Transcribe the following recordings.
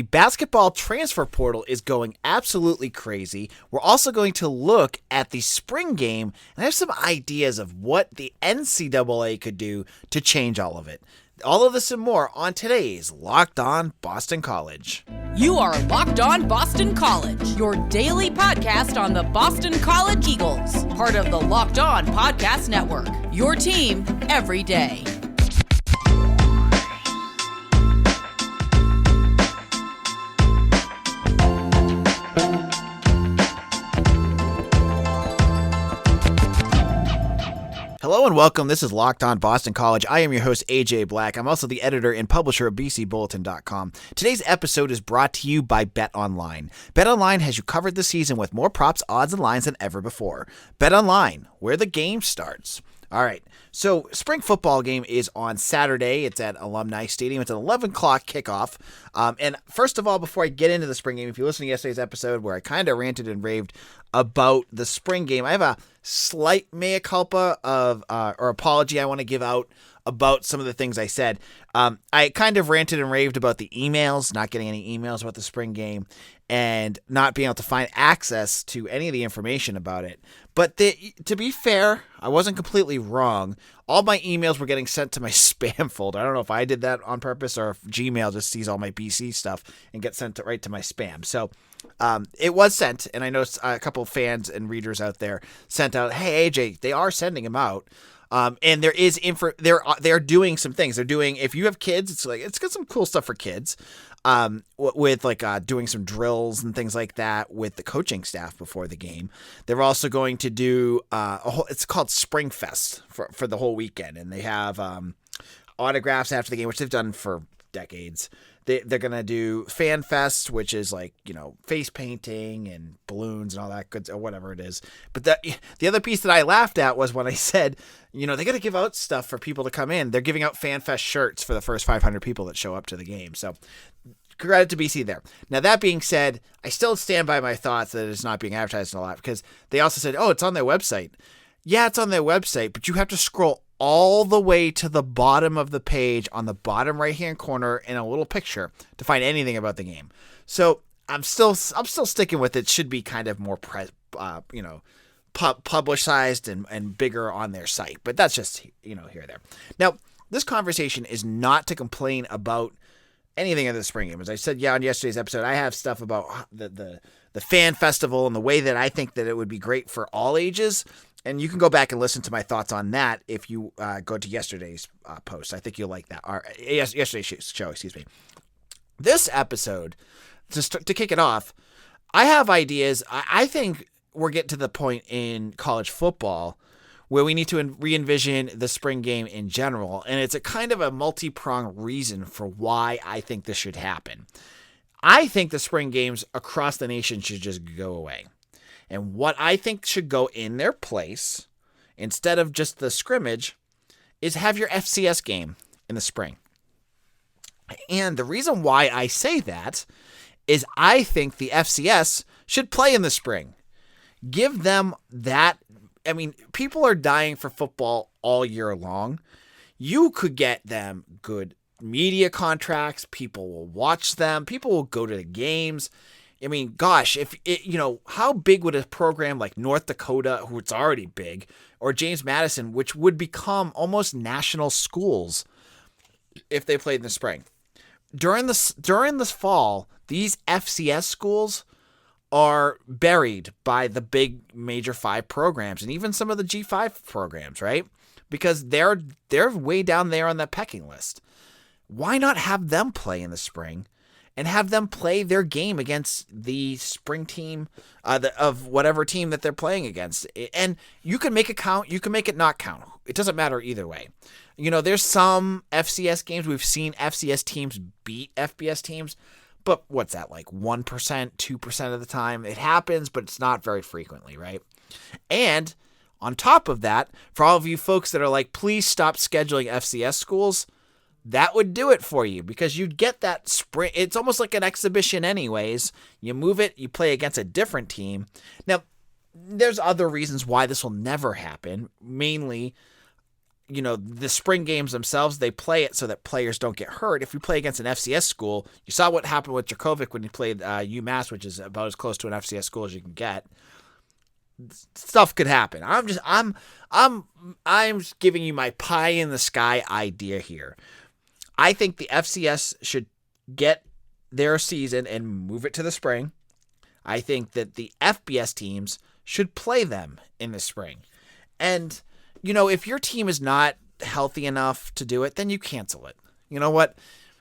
The basketball transfer portal is going absolutely crazy. We're also going to look at the spring game and have some ideas of what the NCAA could do to change all of it. All of this and more on today's Locked On Boston College. You are Locked On Boston College, your daily podcast on the Boston College Eagles, part of the Locked On Podcast Network, your team every day. Hello and welcome. This is Locked On Boston College. I am your host, AJ Black. I'm also the editor and publisher of BCBulletin.com. Today's episode is brought to you by BetOnline. BetOnline has you covered this season with more props, odds, and lines than ever before. BetOnline, where the game starts. All right, so spring football game is on Saturday. It's at Alumni Stadium. It's an 11 o'clock kickoff. And first of all, before I get into the spring game, if you listen to yesterday's episode where I kind of ranted and raved about the spring game, I have a slight mea culpa or apology I want to give out about some of the things I said. I kind of ranted and raved about the emails, not getting any emails about the spring game, and not being able to find access to any of the information about it. But to be fair, I wasn't completely wrong. All my emails were getting sent to my spam folder. I don't know if I did that on purpose or if Gmail just sees all my BC stuff and gets sent right to my spam. So it was sent, and I know a couple of fans and readers out there sent out, "Hey AJ, they are sending them out." And there is they're doing some things. They're doing, if you have kids, it's got some cool stuff for kids. With doing some drills and things like that with the coaching staff before the game. They're also going to do it's called Spring Fest for the whole weekend, and they have autographs after the game, which they've done for decades. They're going to do Fan Fest, which is face painting and balloons and all that good, or whatever it is. But the other piece that I laughed at was when I said, they got to give out stuff for people to come in. They're giving out Fan Fest shirts for the first 500 people that show up to the game. So credit to BC there. Now, that being said, I still stand by my thoughts that it's not being advertised a lot, because they also said, it's on their website. Yeah, it's on their website, but you have to scroll all the way to the bottom of the page on the bottom right-hand corner in a little picture to find anything about the game. So I'm still sticking with it. Should be kind of more publicized and bigger on their site, but that's just here or there. Now, this conversation is not to complain about anything in the spring game. As I said, on yesterday's episode, I have stuff about the fan festival and the way that I think that it would be great for all ages. And you can go back and listen to my thoughts on that if you go to yesterday's post. I think you'll like that. Or yesterday's show, excuse me. This episode, to kick it off, I have ideas. I think we're getting to the point in college football where we need to re-envision the spring game in general. And it's a kind of a multi-pronged reason for why I think this should happen. I think the spring games across the nation should just go away. And what I think should go in their place, instead of just the scrimmage, is have your FCS game in the spring. And the reason why I say that is I think the FCS should play in the spring. Give them that. I mean, people are dying for football all year long. You could get them good media contracts. People will watch them. People will go to the games. I mean, gosh, how big would a program like North Dakota, who it's already big, or James Madison, which would become almost national schools if they played in the spring? During this fall, these FCS schools are buried by the big major 5 programs and even some of the G5 programs, right? Because they're way down there on that pecking list. Why not have them play in the spring? And have them play their game against the spring team of whatever team that they're playing against. And you can make it count. You can make it not count. It doesn't matter either way. There's some FCS games we've seen FCS teams beat FBS teams. But what's that, like 1%, 2% of the time? It happens, but it's not very frequently, right? And on top of that, for all of you folks that are like, please stop scheduling FCS schools, that would do it for you, because you'd get that spring. It's almost like an exhibition anyways. You move it, you play against a different team. Now, there's other reasons why this will never happen. Mainly, the spring games themselves, they play it so that players don't get hurt. If you play against an FCS school, you saw what happened with Djokovic when he played UMass, which is about as close to an FCS school as you can get. Stuff could happen. I'm giving you my pie in the sky idea here. I think the FCS should get their season and move it to the spring. I think that the FBS teams should play them in the spring. And, if your team is not healthy enough to do it, then you cancel it. You know what?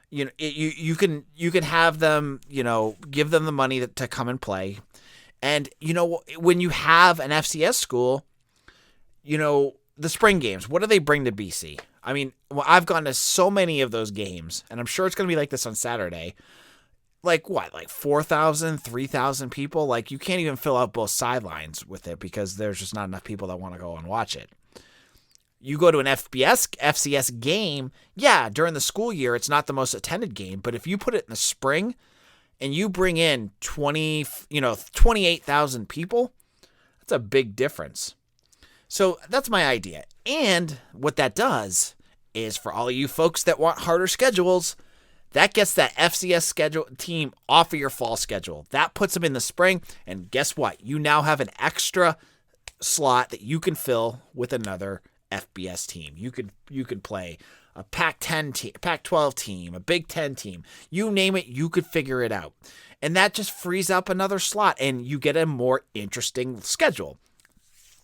You can have them, give them the money to come and play. And, when you have an FCS school, the spring games, what do they bring to BC? I mean, I've gone to so many of those games, and I'm sure it's going to be like this on Saturday. Like 4,000, 3,000 people? Like, you can't even fill out both sidelines with it because there's just not enough people that want to go and watch it. You go to an FCS game, yeah, during the school year, it's not the most attended game, but if you put it in the spring and you bring in 28,000 people, that's a big difference. So that's my idea. And what that does is for all of you folks that want harder schedules, that gets that FCS schedule team off of your fall schedule. That puts them in the spring, and guess what? You now have an extra slot that you can fill with another FBS team. You could play a Pac-10 team, Pac-12 team, a Big Ten team. You name it, you could figure it out. And that just frees up another slot, and you get a more interesting schedule.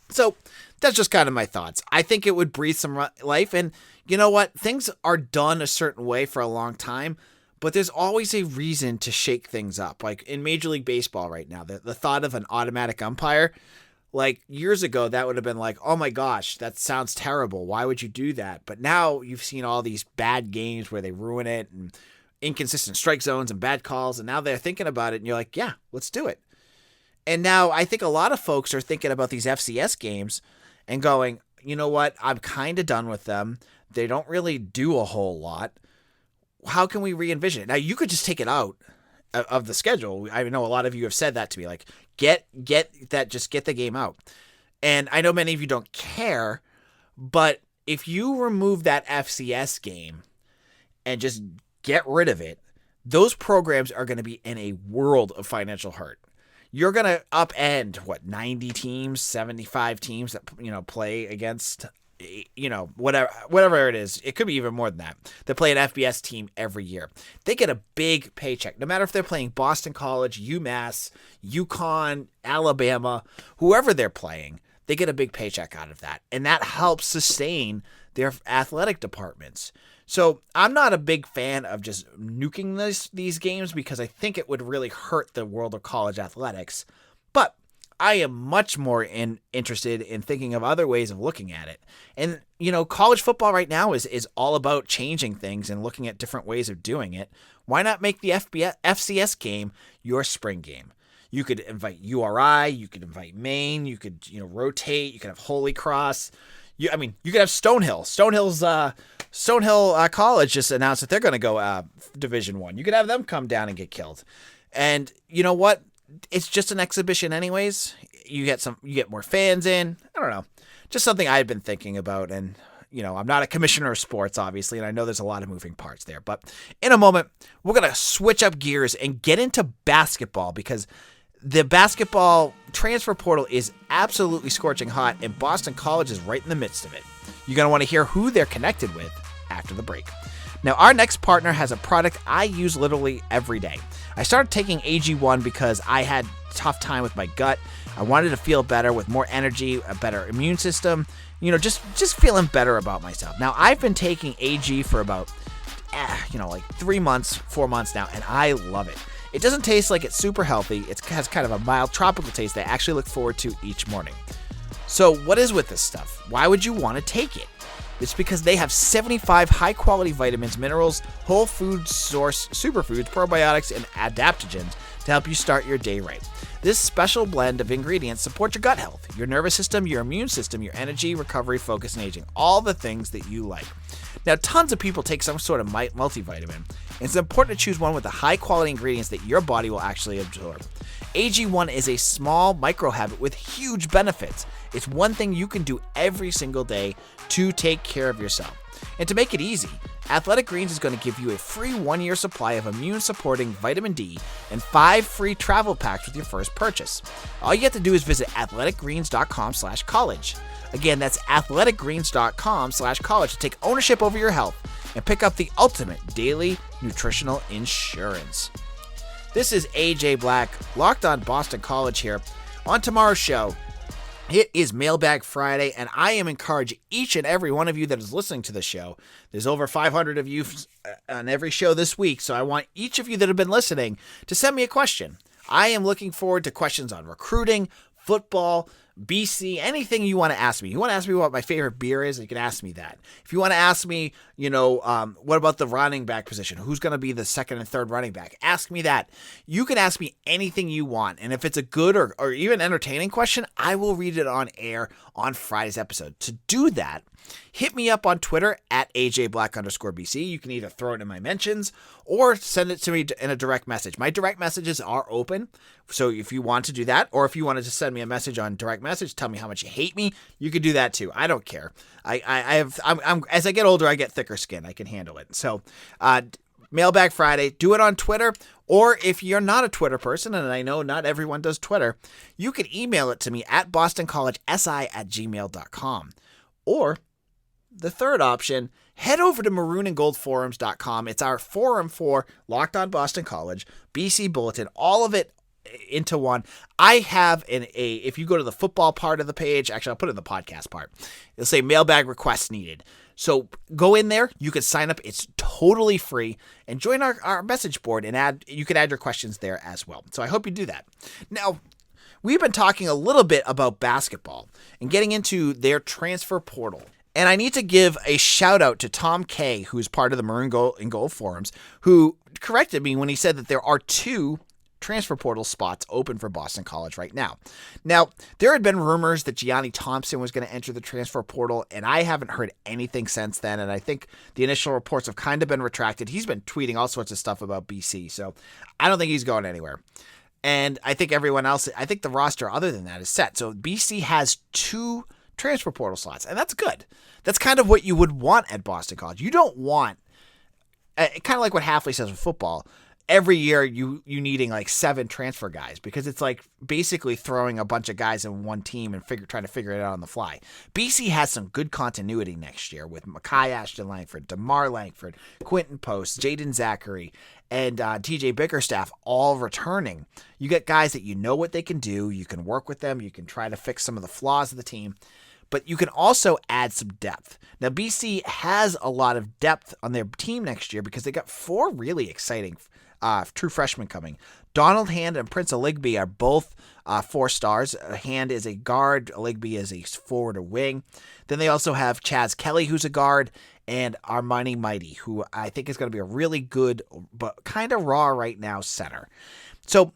So that's just kind of my thoughts. I think it would breathe some life. And you know what? Things are done a certain way for a long time, but there's always a reason to shake things up. Like in Major League Baseball right now, the thought of an automatic umpire, like years ago, that would have been like, oh my gosh, that sounds terrible. Why would you do that? But now you've seen all these bad games where they ruin it and inconsistent strike zones and bad calls. And now they're thinking about it and you're like, yeah, let's do it. And now I think a lot of folks are thinking about these FCS games and going, you know what? I'm kind of done with them. They don't really do a whole lot. How can we re-envision it? Now, you could just take it out of the schedule. I know a lot of you have said that to me, like, get the game out. And I know many of you don't care, but if you remove that FCS game and just get rid of it, those programs are going to be in a world of financial hurt. You're going to upend, 90 teams, 75 teams that, play against, whatever it is. It could be even more than that. They play an FBS team every year. They get a big paycheck, no matter if they're playing Boston College, UMass, UConn, Alabama, whoever they're playing, they get a big paycheck out of that. And that helps sustain their athletic departments. So I'm not a big fan of just nuking these games because I think it would really hurt the world of college athletics. But I am much more interested in thinking of other ways of looking at it. And, college football right now is all about changing things and looking at different ways of doing it. Why not make the FCS game your spring game? You could invite URI, you could invite Maine, you could, rotate, you could have Holy Cross. You could have Stonehill. Stonehill College just announced that they're going to go Division I. You could have them come down and get killed. And you know what? It's just an exhibition anyways. You get more fans in. I don't know. Just something I've been thinking about. And, I'm not a commissioner of sports, obviously, and I know there's a lot of moving parts there. But in a moment, we're going to switch up gears and get into basketball because the basketball transfer portal is absolutely scorching hot, and Boston College is right in the midst of it. You're going to want to hear who they're connected with after the break. Now, our next partner has a product I use literally every day. I started taking AG1 because I had a tough time with my gut. I wanted to feel better with more energy, a better immune system, just feeling better about myself. Now, I've been taking AG for about, 3 months, 4 months now, and I love it. It doesn't taste like it's super healthy. It has kind of a mild tropical taste that I actually look forward to each morning. So what is with this stuff? Why would you want to take it? It's because they have 75 high-quality vitamins, minerals, whole food source superfoods, probiotics, and adaptogens to help you start your day right. This special blend of ingredients supports your gut health, your nervous system, your immune system, your energy, recovery, focus, and aging. All the things that you like. Now, tons of people take some sort of multivitamin, and it's important to choose one with the high-quality ingredients that your body will actually absorb. AG1 is a small micro habit with huge benefits. It's one thing you can do every single day to take care of yourself. And to make it easy, Athletic Greens is going to give you a free 1-year supply of immune-supporting vitamin D and 5 free travel packs with your first purchase. All you have to do is visit athleticgreens.com/college. Again, that's athleticgreens.com/college to take ownership over your health and pick up the ultimate daily nutritional insurance. This is AJ Black, Locked On Boston College here. On tomorrow's show, it is Mailbag Friday, and I am encouraging each and every one of you that is listening to the show. There's over 500 of you on every show this week, so I want each of you that have been listening to send me a question. I am looking forward to questions on recruiting, football, BC, anything you want to ask me. You want to ask me what my favorite beer is, you can ask me that. If you want to ask me, what about the running back position? Who's going to be the second and third running back? Ask me that. You can ask me anything you want. And if it's a good or even entertaining question, I will read it on air on Friday's episode. To do that, hit me up on Twitter at AJBlack_BC. You can either throw it in my mentions or send it to me in a direct message. My direct messages are open. So if you want to do that, or if you wanted to send me a message on direct message, tell me how much you hate me, you can do that too. I don't care. I'm as I get older, I get thicker skin. I can handle it. So, Mailbag Friday, do it on Twitter, or if you're not a Twitter person, and I know not everyone does Twitter, you can email it to me at bostoncollegesi@gmail.com. Or the third option, head over to maroonandgoldforums.com. It's our forum for Locked On Boston College, BC Bulletin, all of it into one. I have if you go to the football part of the page, actually I'll put it in the podcast part, it'll say mailbag requests needed. So go in there, you can sign up, it's totally free, and join our message board, and you can add your questions there as well. So I hope you do that. Now, we've been talking a little bit about basketball and getting into their transfer portal. And I need to give a shout out to Tom Kay, who's part of the Maroon and Gold forums, who corrected me when he said that there are 2 transfer portal spots open for Boston College right now. Now, there had been rumors that Gianni Thompson was going to enter the transfer portal, and I haven't heard anything since then, and I think the initial reports have kind of been retracted. He's been tweeting all sorts of stuff about BC, so I don't think he's going anywhere. And I think everyone else, I think the roster other than that is set. So BC has 2 transfer portal slots, and that's good. That's kind of what you would want at Boston College. You don't want, kind of like what Halfley says with football, every year you needing like 7 transfer guys, because it's like basically throwing a bunch of guys in one team and trying to figure it out on the fly. BC has some good continuity next year with Mekhi Ashton-Langford, DeMar Langford, Quentin Post, Jaden Zachary, and TJ Bickerstaff all returning. You get guys that you know what they can do. You can work with them. You can try to fix some of the flaws of the team. But you can also add some depth. Now, BC has a lot of depth on their team next year because they got 4 really exciting true freshmen coming. Donald Hand and Prince Aligby are both 4 stars. Hand is a guard. Aligby is a forward or wing. Then they also have Chaz Kelly, who's a guard, and Armani Mighty, who I think is going to be a really good, but kind of raw right now, center. So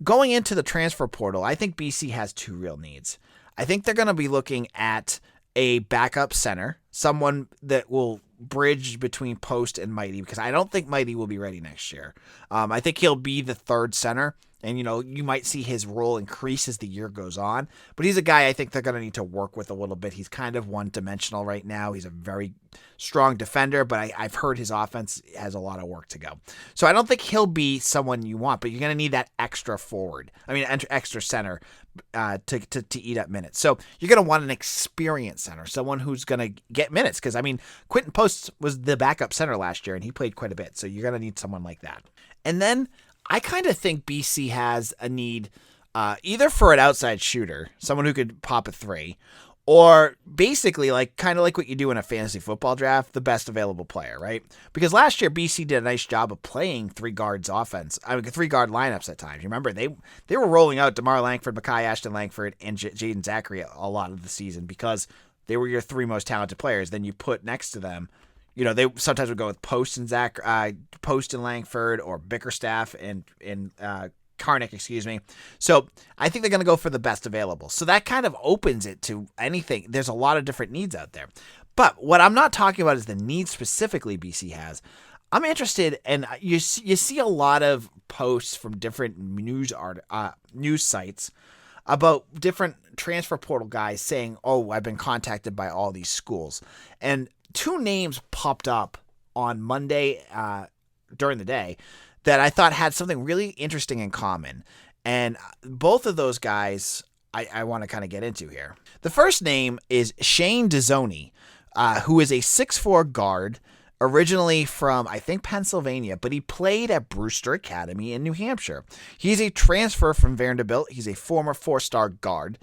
going into the transfer portal, I think BC has 2 real needs. I think they're going to be looking at a backup center, someone that will bridge between Post and Mighty, because I don't think Mighty will be ready next year. I think he'll be the 3rd center, and you might see his role increase as the year goes on, but he's a guy I think they're going to need to work with a little bit. He's kind of one-dimensional right now. He's a very strong defender, but I've heard his offense has a lot of work to go. So I don't think he'll be someone you want, but you're going to need that extra extra center to eat up minutes. So you're going to want an experienced center, someone who's going to get minutes, because Quentin Post was the backup center last year, and he played quite a bit, so you're going to need someone like that. And then I kind of think BC has a need either for an outside shooter, someone who could pop a 3, or basically kind of like what you do in a fantasy football draft, the best available player, right? Because last year BC did a nice job of playing 3 guards offense. 3 guard lineups at times. You remember they were rolling out DeMar Langford, Mekhi Ashton-Langford, and Jaden Zachary a lot of the season because they were your 3 most talented players. Then you put next to them, they sometimes would go with Post and Langford, or Bickerstaff and Karnick, excuse me. So I think they're going to go for the best available. So that kind of opens it to anything. There's a lot of different needs out there. But what I'm not talking about is the needs specifically BC has. I'm interested, and you see a lot of posts from different news sites about different transfer portal guys saying, "Oh, I've been contacted by all these schools," and two names popped up on Monday during the day that I thought had something really interesting in common, and both of those guys I want to kind of get into here. The first name is Shane Dezzoni, who is a 6'4" guard, originally from, I think, Pennsylvania, but he played at Brewster Academy in New Hampshire. He's a transfer from Vanderbilt. He's a former 4-star guard.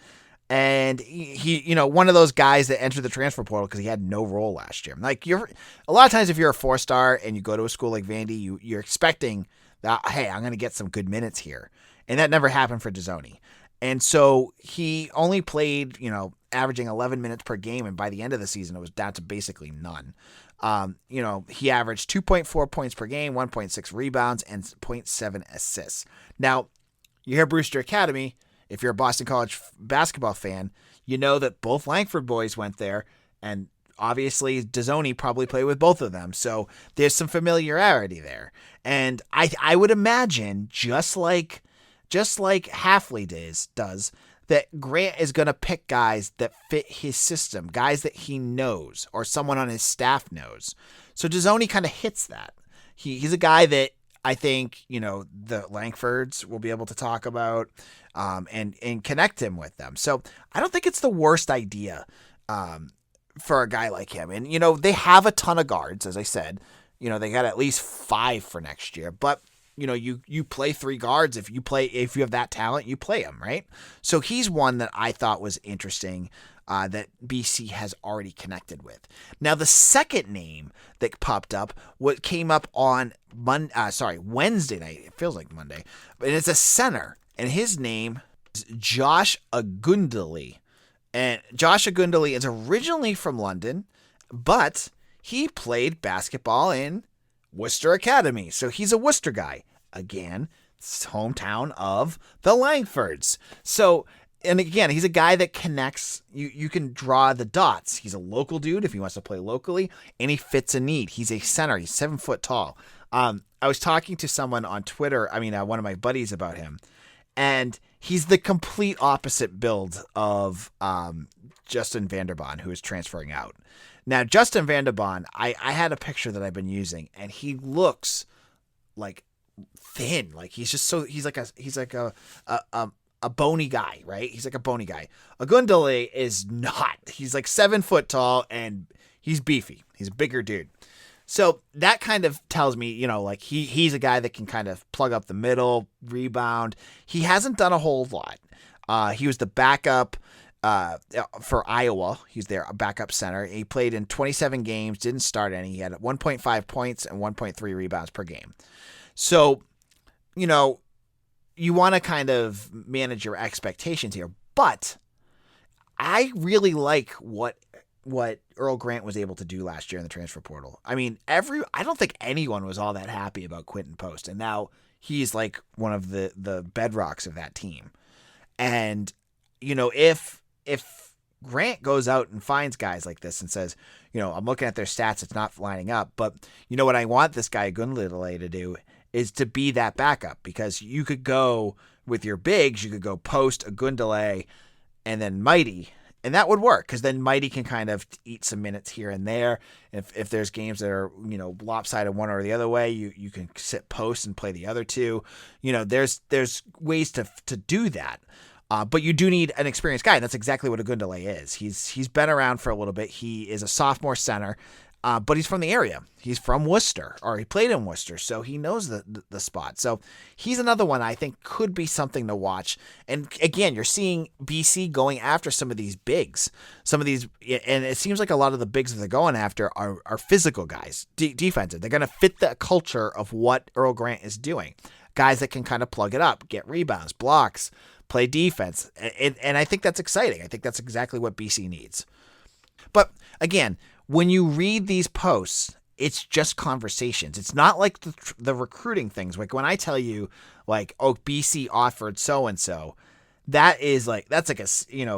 And he one of those guys that entered the transfer portal because he had no role last year. Like, a lot of times if you're a 4-star and you go to a school like Vandy, you're expecting that, hey, I'm going to get some good minutes here. And that never happened for Dezzoni. And so he only played, averaging 11 minutes per game. And by the end of the season, it was down to basically none. He averaged 2.4 points per game, 1.6 rebounds, and 0.7 assists. Now, you hear Brewster Academy. If you're a Boston College basketball fan, you know that both Langford boys went there, and obviously Dezzoni probably played with both of them. So there's some familiarity there. And I would imagine, just like Halfley does, that Grant is going to pick guys that fit his system, guys that he knows or someone on his staff knows. So Dezzoni kind of hits that. He's a guy that I think, the Langfords will be able to talk about and connect him with them. So I don't think it's the worst idea for a guy like him. And, they have a ton of guards, as I said. They got at least 5 for next year. But you play 3 guards. If you have that talent, you play them, right? So he's one that I thought was interesting that BC has already connected with. Now, the second name that popped up, what came up on Wednesday night. It feels like Monday, but it's a center, and his name is Josh Agundali. And Josh Agundali is originally from London, but he played basketball in Worcester Academy. So he's a Worcester guy. Again, it's hometown of the Langfords. So, and again, he's a guy that connects. You can draw the dots. He's a local dude if he wants to play locally, and he fits a need. He's a center. He's 7 foot tall. I was talking to someone on Twitter, one of my buddies, about him, and he's the complete opposite build of Justin Vanderbond, who is transferring out. Now, Justin Vanderbond, I had a picture that I've been using, and he looks like thin. Like he's like a bony guy, right? He's like a bony guy. Agundale is not. He's like 7 foot tall, and he's beefy. He's a bigger dude. So that kind of tells me, he's a guy that can kind of plug up the middle, rebound. He hasn't done a whole lot. He was the backup for Iowa. He's their backup center. He played in 27 games, didn't start any. He had 1.5 points and 1.3 rebounds per game. So, you want to kind of manage your expectations here. But I really like what Earl Grant was able to do last year in the transfer portal. I don't think anyone was all that happy about Quinton Post, and now he's like one of the bedrocks of that team. And if Grant goes out and finds guys like this and says, I'm looking at their stats, it's not lining up, but what I want this guy Agundale to do is to be that backup, because you could go with your bigs, you could go Post, Agundale, and then Mighty. And that would work, because then Mighty can kind of eat some minutes here and there. If there's games that are, lopsided one or the other way, you can sit Post and play the other two. There's ways to do that. But you do need an experienced guy. And that's exactly what Agundale is. He's been around for a little bit. He is a sophomore center, but he's from the area. He's from Worcester, or he played in Worcester, so he knows the spot. So he's another one I think could be something to watch. And again, you're seeing BC going after some of these bigs, and it seems like a lot of the bigs that they're going after are physical guys, defensive. They're going to fit the culture of what Earl Grant is doing. Guys that can kind of plug it up, get rebounds, blocks, play defense. And I think that's exciting. I think that's exactly what BC needs. But again, when you read these posts, it's just conversations. It's not like the recruiting things. Like when I tell you, like, oh, BC offered so-and-so, that's like a,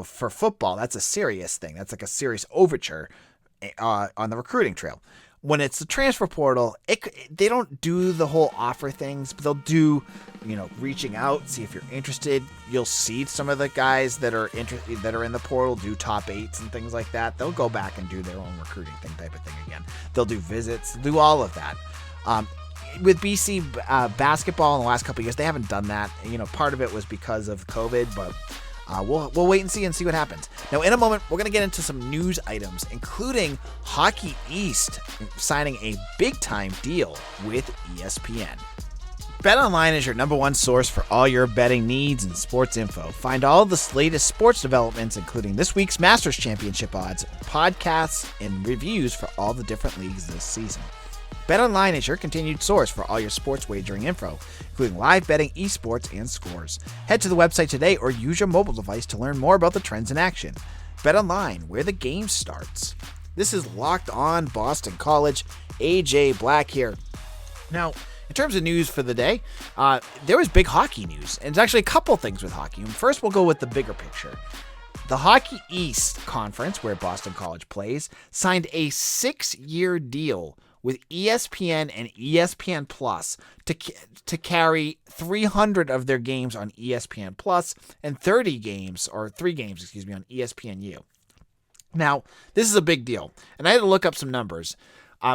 for football, that's a serious thing. That's like a serious overture on the recruiting trail. When it's the transfer portal, they don't do the whole offer things, but they'll do, reaching out, see if you're interested. You'll see some of the guys that are in the portal do top 8s and things like that. They'll go back and do their own recruiting thing type of thing again. They'll do visits, do all of that. With BC basketball in the last couple of years, they haven't done that. Part of it was because of COVID, but we'll wait and see what happens. Now, in a moment, we're going to get into some news items, including Hockey East signing a big-time deal with ESPN. BetOnline is your number one source for all your betting needs and sports info. Find all the latest sports developments, including this week's Masters Championship odds, podcasts, and reviews for all the different leagues this season. BetOnline is your continued source for all your sports wagering info, including live betting, esports, and scores. Head to the website today or use your mobile device to learn more about the trends in action. BetOnline, where the game starts. This is Locked On Boston College. AJ Black here. Now, in terms of news for the day, there was big hockey news, and it's actually a couple things with hockey. And first, we'll go with the bigger picture. The Hockey East Conference, where Boston College plays, signed a 6-year deal with ESPN and ESPN Plus to carry 300 of their games on ESPN Plus and 3 games on ESPNU. Now, this is a big deal, and I had to look up some numbers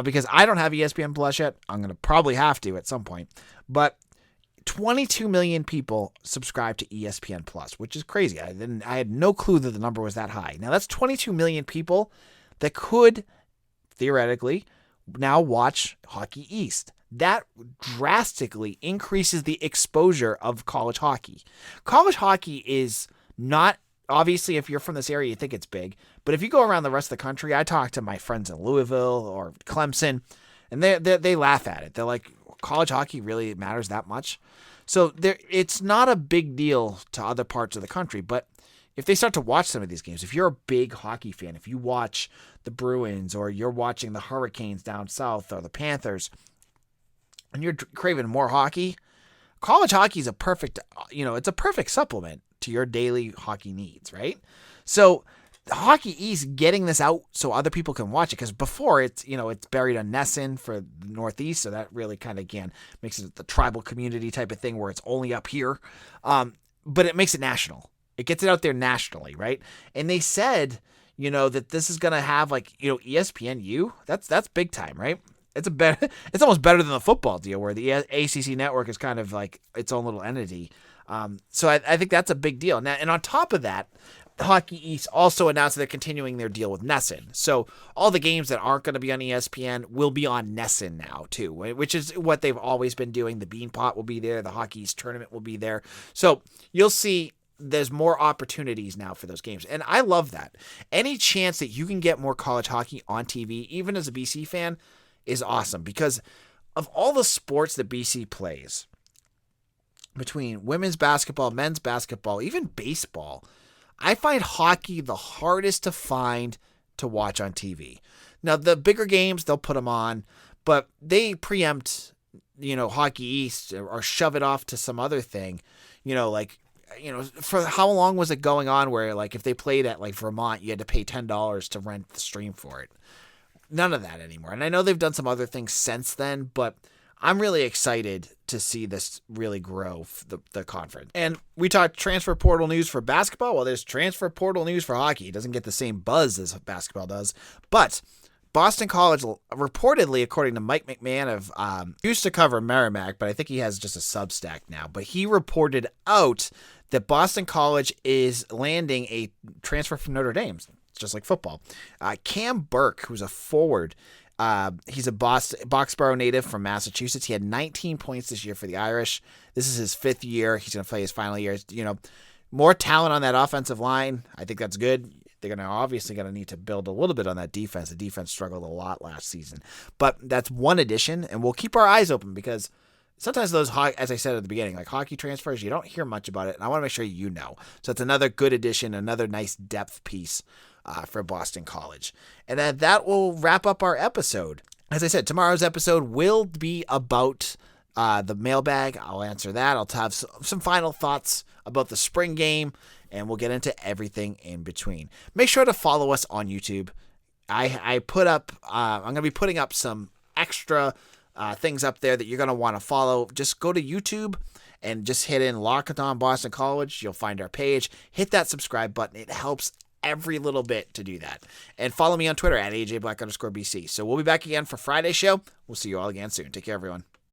because I don't have ESPN Plus yet. I'm going to probably have to at some point, but 22 million people subscribe to ESPN Plus, which is crazy. I had no clue that the number was that high. Now, that's 22 million people that could theoretically now watch Hockey East. That drastically increases the exposure of college hockey. College hockey is not, obviously, if you're from this area, you think it's big, but if you go around the rest of the country, I talk to my friends in Louisville or Clemson, and they laugh at it. They're like, college hockey really matters that much? So it's not a big deal to other parts of the country, but if they start to watch some of these games, if you're a big hockey fan, if you watch the Bruins or you're watching the Hurricanes down south or the Panthers, and you're craving more hockey, college hockey is a perfect supplement to your daily hockey needs, right? So Hockey East getting this out so other people can watch it, because before it's buried on Nesson for the Northeast, so that really kind of, again, makes it the tribal community type of thing where it's only up here, but it makes it national. It gets it out there nationally, right? And they said, that this is going to have ESPNU. That's big time, right? It's almost better than the football deal where the ACC network is kind of like its own little entity. So I think that's a big deal. Now, and on top of that, Hockey East also announced that they're continuing their deal with Nesson. So all the games that aren't going to be on ESPN will be on Nesson now too, which is what they've always been doing. The Bean Pot will be there. The Hockey East tournament will be there. So you'll see there's more opportunities now for those games. And I love that. Any chance that you can get more college hockey on TV, even as a BC fan, is awesome, because of all the sports that BC plays, between women's basketball, men's basketball, even baseball, I find hockey the hardest to find to watch on TV. Now, the bigger games, they'll put them on, but they Hockey East or shove it off to some other thing, for how long was it going on where, if they played at, Vermont, you had to pay $10 to rent the stream for it? None of that anymore. And I know they've done some other things since then, but I'm really excited to see this really grow the conference. And we talked transfer portal news for basketball. Well, there's transfer portal news for hockey. It doesn't get the same buzz as basketball does, but Boston College reportedly, according to Mike McMahon used to cover Merrimack, but I think he has just a Substack now, but he reported out that Boston College is landing a transfer from Notre Dame. It's just like football. Cam Burke, who's a forward, he's a Boxborough native from Massachusetts. He had 19 points this year for the Irish. This is his 5th year. He's going to play his final year. More talent on that offensive line. I think that's good. They're obviously going to need to build a little bit on that defense. The defense struggled a lot last season. But that's one addition, and we'll keep our eyes open because sometimes those, as I said at the beginning, hockey transfers, you don't hear much about it, and I want to make sure you know. So it's another good addition, another nice depth piece for Boston College. And then that will wrap up our episode. As I said, tomorrow's episode will be about the mailbag. I'll answer that. I'll have some final thoughts about the spring game, and we'll get into everything in between. Make sure to follow us on YouTube. I put up, I'm going to be putting up some extra things up there that you're going to want to follow. Just go to YouTube and just hit in Locked On Boston College. You'll find our page. Hit that subscribe button. It helps every little bit to do that. And follow me on Twitter at AJBlack_BC. So we'll be back again for Friday's show. We'll see you all again soon. Take care, everyone.